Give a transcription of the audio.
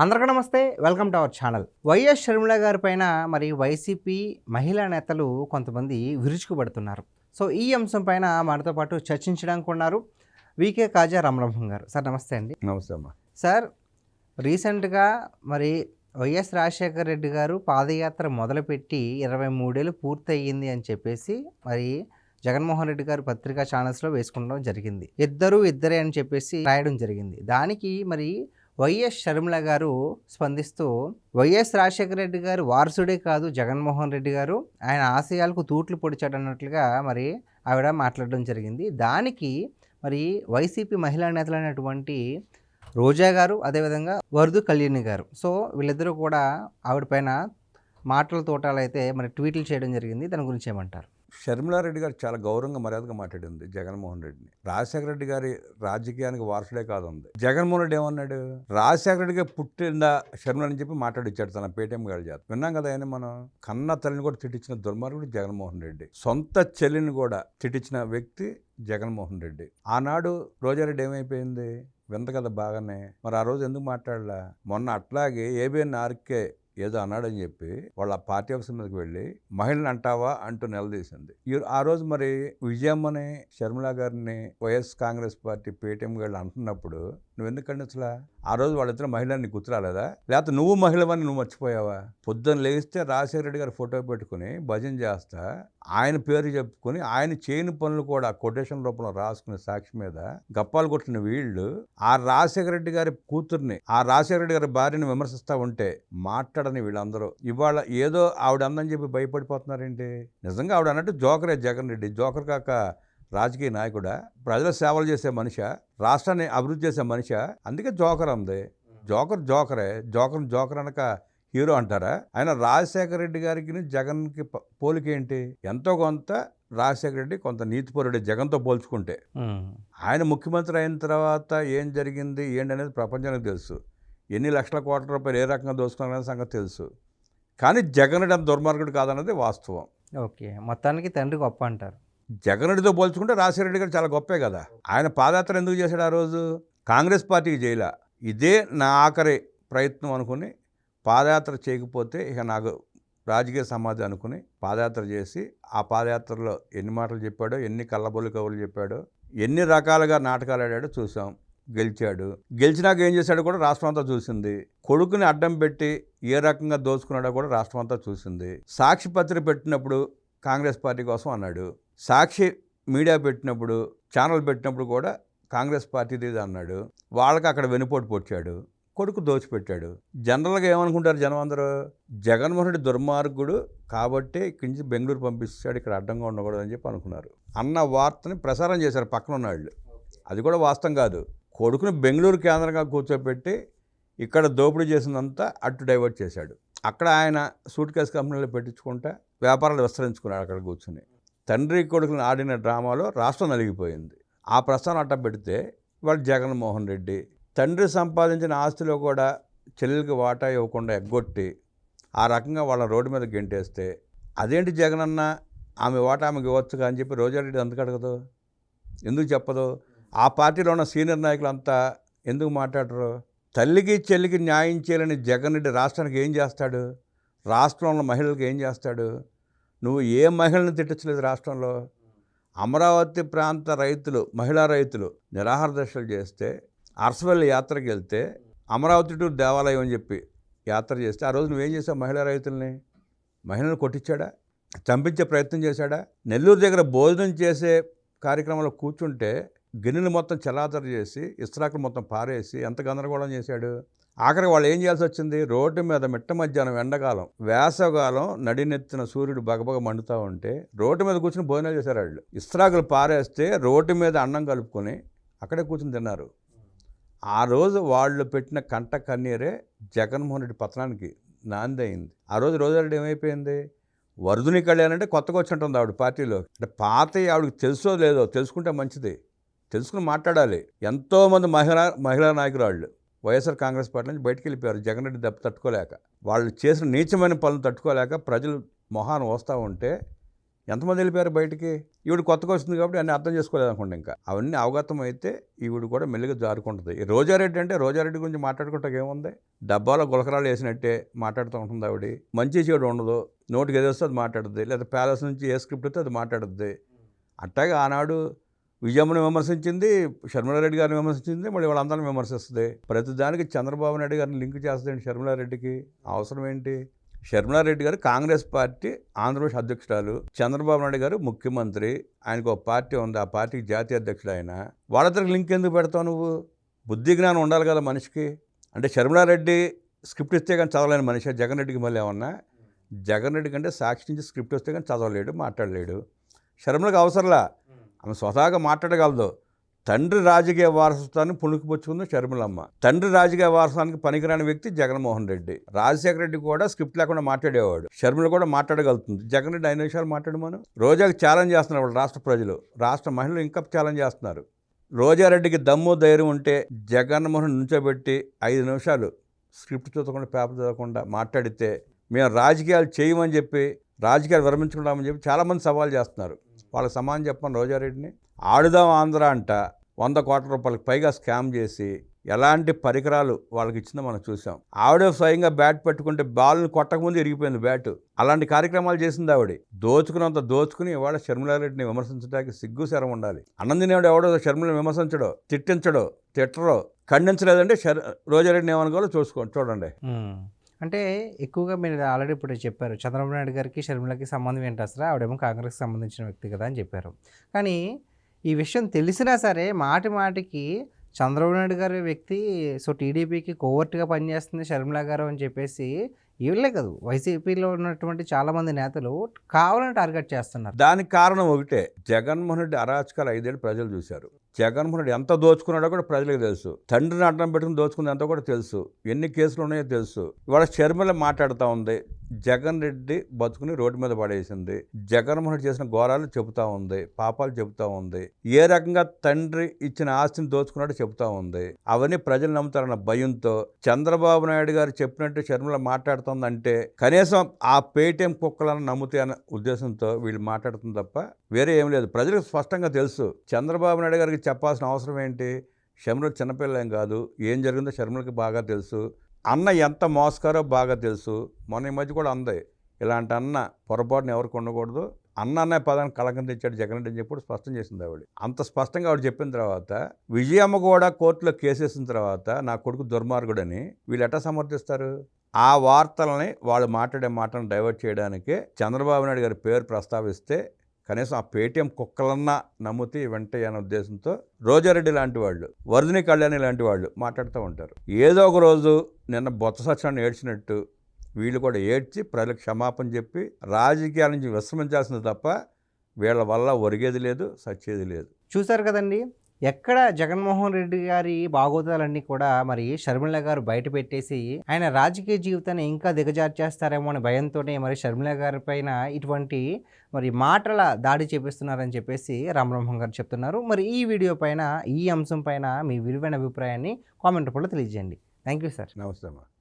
అందరికీ నమస్తే. Welcome to our channel. YS Sharmila గారి పైన మరి వైసీపీ మహిళా నేతలు కొంతమంది విరుచుకుపడుతున్నారు. సో ఈ అంశం పైన మనతో పాటు చర్చించడానికి ఉన్నారు వికే కాజా రామబ్రహ్మం గారు. సార్ నమస్తే అండి. నమస్తే అమ్మా. సార్, రీసెంట్గా మరి వైఎస్ రాజశేఖర రెడ్డి గారు పాదయాత్ర మొదలుపెట్టి 23 ఏళ్ళు పూర్తయింది అని చెప్పేసి మరి జగన్మోహన్ రెడ్డి గారు పత్రికా ఛానల్స్లో వేసుకుంటడం జరిగింది. ఇద్దరే అని చెప్పేసి రాయడం జరిగింది. దానికి మరి వైఎస్ షర్మిల గారు స్పందిస్తూ వైఎస్ రాజశేఖర రెడ్డి గారు వారసుడే కాదు జగన్మోహన్ రెడ్డి గారు, ఆయన ఆశయాలకు తూట్లు పొడిచాడన్నట్లుగా మరి ఆవిడ మాట్లాడడం జరిగింది. దానికి మరి వైసీపీ మహిళా నేతలైనటువంటి రోజా గారు, అదేవిధంగా వరదు కళ్యాణి గారు, సో వీళ్ళిద్దరూ కూడా ఆవిడ పైన మాటల తోటాలు అయితే మరి ట్వీట్లు చేయడం జరిగింది. దాని గురించి ఏమంటారు? షర్మిలారెడ్డి గారు చాలా గౌరవంగా మర్యాదగా మాట్లాడింది జగన్మోహన్ రెడ్డిని. రాజశేఖర రెడ్డి గారి రాజకీయానికి వారసుడే కాదు ఉంది. జగన్మోహన్ రెడ్డి ఏమన్నాడు, రాజశేఖర రెడ్డిగా పుట్టిందా షర్మిల అని చెప్పి మాట్లాడిచ్చాడు తన పేటీఎం గారి చేత. విన్నాం కదా, ఆయన మనం కన్న తల్లిని కూడా తిట్టించిన దుర్మార్గుడు జగన్మోహన్ రెడ్డి. సొంత చెల్లిని కూడా తిట్టించిన వ్యక్తి జగన్మోహన్ రెడ్డి. ఆనాడు రోజారెడ్డి ఏమైపోయింది వింత కదా బాగానే. మరి ఆ రోజు ఎందుకు మాట్లాడలా? మొన్న అట్లాగే ఏబిఎన్ ఆర్కే ఏదో అన్నాడని చెప్పి వాళ్ళ పార్టీ ఆఫీస్ మీదకి వెళ్ళి మహిళని అంటావా అంటూ నిలదీసింది. ఆ రోజు మరి విజయమ్మని షర్మిల గారిని వైఎస్ కాంగ్రెస్ పార్టీ పేటీఎం గారు అంటున్నప్పుడు నువ్వు ఎందుకు ఖండించలా? ఆ రోజు వాళ్ళిద్దరు మహిళని గుర్తురాలేదా? లేకపోతే నువ్వు మహిళవని నువ్వు మర్చిపోయావా? పొద్దున్న లేస్తే రాజశేఖర రెడ్డి గారి ఫోటో పెట్టుకుని భజన చేస్తా ఆయన పేరు చెప్పుకొని ఆయన చేయని పనులు కూడా కొటేషన్ రూపంలో రాసుకునే సాక్షి మీద గప్పాలు కొట్టిన వీళ్ళు ఆ రాజశేఖర రెడ్డి గారి కూతుర్ని, ఆ రాజశేఖర రెడ్డి గారి భార్యని విమర్శిస్తూ ఉంటే మాట్లాడని వీళ్ళందరూ ఇవాళ ఏదో ఆవిడ అందని చెప్పి భయపడిపోతున్నారేంటి? నిజంగా ఆవిడ అన్నట్టు జోకరే జగన్ రెడ్డి. జోకర్ కాక రాజకీయ నాయకుడా? ప్రజల సేవలు చేసే మనిషా? రాష్ట్రాన్ని అభివృద్ధి చేసే మనిషా? అందుకే జోకర్ అంది. జోకరే. జోకర్ అనక హీరో అంటారా? ఆయన రాజశేఖర రెడ్డి గారికి జగన్కి పోలికేంటి? ఎంతో కొంత రాజశేఖర రెడ్డి కొంత నీతిపరుడే జగన్తో పోల్చుకుంటే. ఆయన ముఖ్యమంత్రి అయిన తర్వాత ఏం జరిగింది ఏంటి అనేది ప్రపంచానికి తెలుసు. ఎన్ని లక్షల కోట్ల రూపాయలు ఏ రకంగా దోసుకున్నారనే సంగతి తెలుసు. కానీ జగన్ రెడ్డి అంత దుర్మార్గుడు కాదన్నది వాస్తవం. ఓకే, మొత్తానికి తండ్రి గొప్ప అంటారు. జగన్ రెడ్డితో పోల్చుకుంటే రాజశేఖర రెడ్డి గారు చాలా గొప్పే కదా. ఆయన పాదయాత్ర ఎందుకు చేశాడు ఆ రోజు? కాంగ్రెస్ పార్టీకి చేయలే. ఇదే నా ఆఖరి ప్రయత్నం అనుకుని పాదయాత్ర చేయకపోతే ఇక నాకు రాజకీయ సమాధి అనుకుని పాదయాత్ర చేసి ఆ పాదయాత్రలో ఎన్ని మాటలు చెప్పాడో, ఎన్ని కళ్ళబొల్లి కబుర్లు చెప్పాడో, ఎన్ని రకాలుగా నాటకాలు ఆడాడో చూసాం. గెలిచాడు. గెలిచినాక ఏం చేశాడో కూడా రాష్ట్రం అంతా చూసింది. కొడుకుని అడ్డం పెట్టి ఏ రకంగా దోచుకున్నాడో కూడా రాష్ట్రం అంతా చూసింది. సాక్షి పత్రిక పెట్టినప్పుడు కాంగ్రెస్ పార్టీ కోసం అన్నాడు. సాక్షి మీడియా పెట్టినప్పుడు, ఛానల్ పెట్టినప్పుడు కూడా కాంగ్రెస్ పార్టీది అన్నాడు. వాళ్ళకి అక్కడ వెనుపోటు పొచ్చాడు. కొడుకు దోచిపెట్టాడు. జనరల్గా ఏమనుకుంటారు జనం అందరూ, జగన్మోహన్ రెడ్డి దుర్మార్గుడు కాబట్టి ఇక్కడి నుంచి బెంగళూరు పంపిస్తాడు, ఇక్కడ అడ్డంగా ఉండకూడదు అని చెప్పి అనుకున్నారు. అన్న వార్తని ప్రసారం చేశారు పక్కన ఉన్నవాళ్ళు. అది కూడా వాస్తవం కాదు. కొడుకుని బెంగళూరు కేంద్రంగా కూర్చోబెట్టి ఇక్కడ దోపిడీ చేసిందంతా అటు డైవర్ట్ చేశాడు. అక్కడ ఆయన సూట్ కేసు కంపెనీలో పెట్టించుకుంటా వ్యాపారాలు విస్తరించుకున్నాడు అక్కడ కూర్చుని. తండ్రి కొడుకుని ఆడిన డ్రామాలో రాష్ట్రం నలిగిపోయింది. ఆ ప్రస్థానం అట్ట పెడితే వాళ్ళు జగన్మోహన్ రెడ్డి తండ్రి సంపాదించిన ఆస్తిలో కూడా చెల్లెలకి వాటా ఇవ్వకుండా ఎగ్గొట్టి ఆ రకంగా వాళ్ళ రోడ్డు మీద గెంటేస్తే అదేంటి జగనన్న ఆమె వాటా ఆమెకి ఇవ్వచ్చు అని చెప్పి రోజారెడ్డి ఎందుకు అడగదు? ఎందుకు చెప్పదు? ఆ పార్టీలో ఉన్న సీనియర్ నాయకులంతా ఎందుకు మాట్లాడరు? తల్లికి చెల్లికి న్యాయం చేయాలని జగన్ రెడ్డి రాష్ట్రానికి ఏం చేస్తాడు? రాష్ట్రంలో మహిళలకు ఏం చేస్తాడు? నువ్వు ఏ మహిళని తిట్టచ్చలేదు రాష్ట్రంలో. అమరావతి ప్రాంత రైతులు, మహిళా రైతులు నిరాహార దీక్షలు చేస్తే, అరసవల్లి యాత్రకి వెళ్తే, అమరావతి టు దేవాలయం అని చెప్పి యాత్ర చేస్తే ఆ రోజు నువ్వేం చేసావు? మహిళా రైతుల్ని, మహిళలను కొట్టించాడా? చంపించే ప్రయత్నం చేశాడా? నెల్లూరు దగ్గర భోజనం చేసే కార్యక్రమంలో కూర్చుంటే గిన్నెలు మొత్తం చెల్లాతరు చేసి ఇస్త్రాకులు మొత్తం పారేసి ఎంత గందరగోళం చేశాడు. ఆఖరికి వాళ్ళు ఏం చేయాల్సి వచ్చింది? రోడ్డు మీద మిట్ట మధ్యాహ్నం ఎండాకాలం, వేసవకాలం నడినెత్తిన సూర్యుడు బగబగ మండుతూ ఉంటే రోడ్డు మీద కూర్చుని భోజనాలు చేశారు వాళ్ళు. ఇస్త్రాకులు పారేస్తే రోడ్డు మీద అన్నం కలుపుకొని అక్కడే కూర్చుని తిన్నారు. ఆ రోజు వాళ్ళు పెట్టిన కంట కన్నీరే జగన్మోహన్ రెడ్డి పతనానికి నాంది అయింది. ఆ రోజు రోజారెడ్డి ఏమైపోయింది? వరదుని కళ్యాణ్ అంటే కొత్తగా వచ్చి ఉంటుంది ఆవిడ పార్టీలో. అంటే పాత ఆవిడకి తెలుసో లేదో, తెలుసుకుంటే మంచిది, తెలుసుకుని మాట్లాడాలి. ఎంతోమంది మహిళా నాయకురాళ్ళు వైఎస్ఆర్ కాంగ్రెస్ పార్టీ నుంచి బయటకు వెళ్ళిపోయారు జగన్ రెడ్డి దెబ్బ తట్టుకోలేక. వాళ్ళు చేసిన నీచమైన పనులు తట్టుకోలేక ప్రజలు మొహాన్ని వస్తూ ఉంటే ఎంతమంది వెళ్ళిపోయారు బయటికి? ఈవిడ కొత్తగా వస్తుంది కాబట్టి అన్నీ అర్థం చేసుకోలేదు అనుకోండి. ఇంకా అవన్నీ అవగతం అయితే ఈవిడ కూడా మెల్లిగా జారుకుంటుంది. ఈ రోజారెడ్డి అంటే రోజారెడ్డి గురించి మాట్లాడుకుంటాక ఏముంది? డబ్బాలో గులకరాలు వేసినట్టే మాట్లాడుతూ ఉంటుంది ఆవిడ. మంచి చెడు ఉండదు, నోటికి ఏదో వస్తే అది మాట్లాడుద్ది, లేదా ప్యాలెస్ నుంచి ఏ స్క్రిప్ట్ వస్తే అది మాట్లాడుద్ది. అట్టాగే ఆనాడు విజయమ్మని విమర్శించింది, షర్మిలారెడ్డి గారిని విమర్శించింది, మళ్ళీ వాళ్ళందరిని విమర్శిస్తుంది. ప్రతిదానికి చంద్రబాబు నాయుడు గారిని లింక్ చేస్తుందండి షర్మిలారెడ్డికి. అవసరం ఏంటి? షర్మిలారెడ్డి గారు కాంగ్రెస్ పార్టీ ఆంధ్రప్రదేశ్ అధ్యక్షురాలు, చంద్రబాబు నాయుడు గారు ముఖ్యమంత్రి, ఆయనకు ఒక పార్టీ ఉంది, ఆ పార్టీకి జాతీయ అధ్యక్షుడు ఆయన. వాళ్ళిద్దరికి లింక్ ఎందుకు పెడతావు నువ్వు? బుద్ధి జ్ఞానం ఉండాలి కదా మనిషికి. అంటే షర్మిలారెడ్డి స్క్రిప్ట్ ఇస్తే కానీ చదవలేని మనిషి జగన్ రెడ్డికి మళ్ళీ ఏమన్నా? జగన్ రెడ్డి కంటే సాక్షి నుంచి స్క్రిప్ట్ వస్తే కానీ చదవలేడు, మాట్లాడలేడు. షర్మిలకు అవసరంలా, ఆమె స్వతహాగా మాట్లాడగలదు. తండ్రి రాజకీయ వారసత్వాన్ని పుణుకుపుచ్చుకుంది షర్మిలమ్మ. తండ్రి రాజకీయ వారసత్వానికి పనికిరాని వ్యక్తి జగన్మోహన్ రెడ్డి. రాజశేఖర రెడ్డి కూడా స్క్రిప్ట్ లేకుండా మాట్లాడేవాడు, షర్మిల కూడా మాట్లాడగలుగుతుంది. జగన్ రెడ్డి 5 నిమిషాలు మాట్లాడమను. రోజాకి ఛాలెంజ్ చేస్తున్నారు వాళ్ళు రాష్ట్ర ప్రజలు, రాష్ట్ర మహిళలు ఇంకా ఛాలెంజ్ చేస్తున్నారు. రోజారెడ్డికి దమ్ము ధైర్యం ఉంటే జగన్మోహన్ నుంచోబెట్టి 5 నిమిషాలు స్క్రిప్ట్ చదవకుండా పేపర్ చదవకుండా మాట్లాడితే మేము రాజకీయాలు చేయమని చెప్పి, రాజకీయాలు విరమించుకుంటామని చెప్పి చాలామంది సవాల్ చేస్తున్నారు. వాళ్ళకి సమానం చెప్పమని రోజారెడ్డిని. ఆడుదాం ఆంధ్ర అంట 100 కోట్ల రూపాయలకు పైగా స్కామ్ చేసి ఎలాంటి పరికరాలు వాళ్ళకి ఇచ్చిందో మనం చూసాం. ఆవిడే స్వయంగా బ్యాట్ పెట్టుకుంటే బాల్ని కొట్టకముందు ఇరిగిపోయింది బ్యాటు. అలాంటి కార్యక్రమాలు చేసింది ఆవిడ. దోచుకున్నంత దోచుకుని ఇవాళ షర్మిలారెడ్డిని విమర్శించడానికి సిగ్గు శరం ఉండాలి. అన్నం తినేవాడు ఎవడో షర్మిలను విమర్శించడో, తిట్టించడో, తిట్టరో, ఖండించలేదంటే రోజారెడ్డిని ఏమనుకోవాలో చూడండి. అంటే ఎక్కువగా మీరు ఆల్రెడీ ఇప్పుడు చెప్పారు, చంద్రబాబు నాయుడు గారికి షర్మిలకి సంబంధం ఏంటి అసలు, ఆవిడేమో కాంగ్రెస్కి సంబంధించిన వ్యక్తి కదా అని చెప్పారు. కానీ ఈ విషయం తెలిసినా సరే మాటి మాటికి చంద్రబాబు నాయుడు గారి వ్యక్తి, సో టీడీపీకి కోవర్ట్గా పనిచేస్తుంది షర్మిల గారు అని చెప్పేసి వీళ్ళే కాదు, వైసీపీలో ఉన్నటువంటి చాలామంది నేతలు కావాలని టార్గెట్ చేస్తున్నారు. దానికి కారణం ఒకటే, జగన్మోహన్ రెడ్డి అరాచకాలు 5 ఏళ్ళు ప్రజలు చూశారు. జగన్మోహన్ రెడ్డి ఎంత దోచుకున్నాడో కూడా ప్రజలకు తెలుసు. తండ్రిని అడ్డం పెట్టుకుని దోచుకుంది ఎంతో కూడా తెలుసు. ఎన్ని కేసులు ఉన్నాయో తెలుసు. ఇవాళ షర్మిల మాట్లాడుతూ ఉంది, జగన్ రెడ్డి బతుకుని రోడ్డు మీద పడేసింది, జగన్మోహన్ రెడ్డి చేసిన ఘోరాలు చెబుతూ ఉంది, పాపాలు చెబుతూ ఉంది, ఏ రకంగా తండ్రి ఇచ్చిన ఆస్తిని దోచుకున్నాడో చెబుతూ ఉంది. అవన్నీ ప్రజలు నమ్ముతారన్న భయంతో చంద్రబాబు నాయుడు గారు చెప్పినట్టు షర్మిల మాట్లాడుతుందంటే కనీసం ఆ పేటీఎం కుక్కలను నమ్ముతాయి అన్న ఉద్దేశంతో వీళ్ళు మాట్లాడుతుంది తప్ప వేరే ఏం లేదు. ప్రజలకు స్పష్టంగా తెలుసు. చంద్రబాబు నాయుడు గారికి చెప్పాల్సిన అవసరం ఏంటి? షర్మిల చిన్నపిల్ల ఏం కాదు, ఏం జరిగిందో షర్మిలకి బాగా తెలుసు. అన్న ఎంత మోసకారో బాగా తెలుసు. మొన్న ఈ మధ్య కూడా అంది, ఇలాంటి అన్న పొరపాటున ఎవరికి ఉండకూడదు, అన్న పదాన్ని కళంకం తెచ్చాడు జగన్ రెడ్డి అని చెప్పి స్పష్టం చేసింది ఆవిడ. అంత స్పష్టంగా ఆవిడ చెప్పిన తర్వాత విజయమ్మ కూడా కోర్టులో కేసేసిన తర్వాత నా కొడుకు దుర్మార్గుడని వీళ్ళు ఎట్లా సమర్థిస్తారు? ఆ వార్తలని వాళ్ళు మాట్లాడే మాటలను డైవర్ట్ చేయడానికే చంద్రబాబు నాయుడు గారి పేరు ప్రస్తావిస్తే కనీసం ఆ పేటీఎం కుక్కలన్నా నమ్ముతీ వెంటయ్య అనే ఉద్దేశంతో రోజారెడ్డి లాంటి వాళ్ళు, వర్ధిని కళ్యాణి లాంటి వాళ్ళు మాట్లాడుతూ ఉంటారు. ఏదో ఒక రోజు నిన్న బొత్స సత్యనారాయణ ఏడ్చినట్టు వీళ్ళు కూడా ఏడ్చి ప్రజలకు క్షమాపణ చెప్పి రాజకీయాల నుంచి విశ్రమించాల్సింది తప్ప వీళ్ళ వల్ల ఒరిగేది లేదు, సచ్చేది లేదు. చూశారు కదండి, ఎక్కడ జగన్మోహన్ రెడ్డి గారి బాగోతాలన్నీ కూడా మరి షర్మిల గారు బయట పెట్టేసి ఆయన రాజకీయ జీవితాన్ని ఇంకా దిగజార్చేస్తారేమో అనే భయంతోనే మరి షర్మిల గారి పైన ఇటువంటి మరి మాటల దాడి చేపిస్తున్నారని చెప్పేసి రామబ్రహ్మం గారు చెప్తున్నారు. మరి ఈ వీడియో పైన, ఈ అంశం పైన మీ విలువైన అభిప్రాయాన్ని కామెంట్ రూపంలో తెలియజేయండి. Thank you sir. నమస్తే అమ్మా.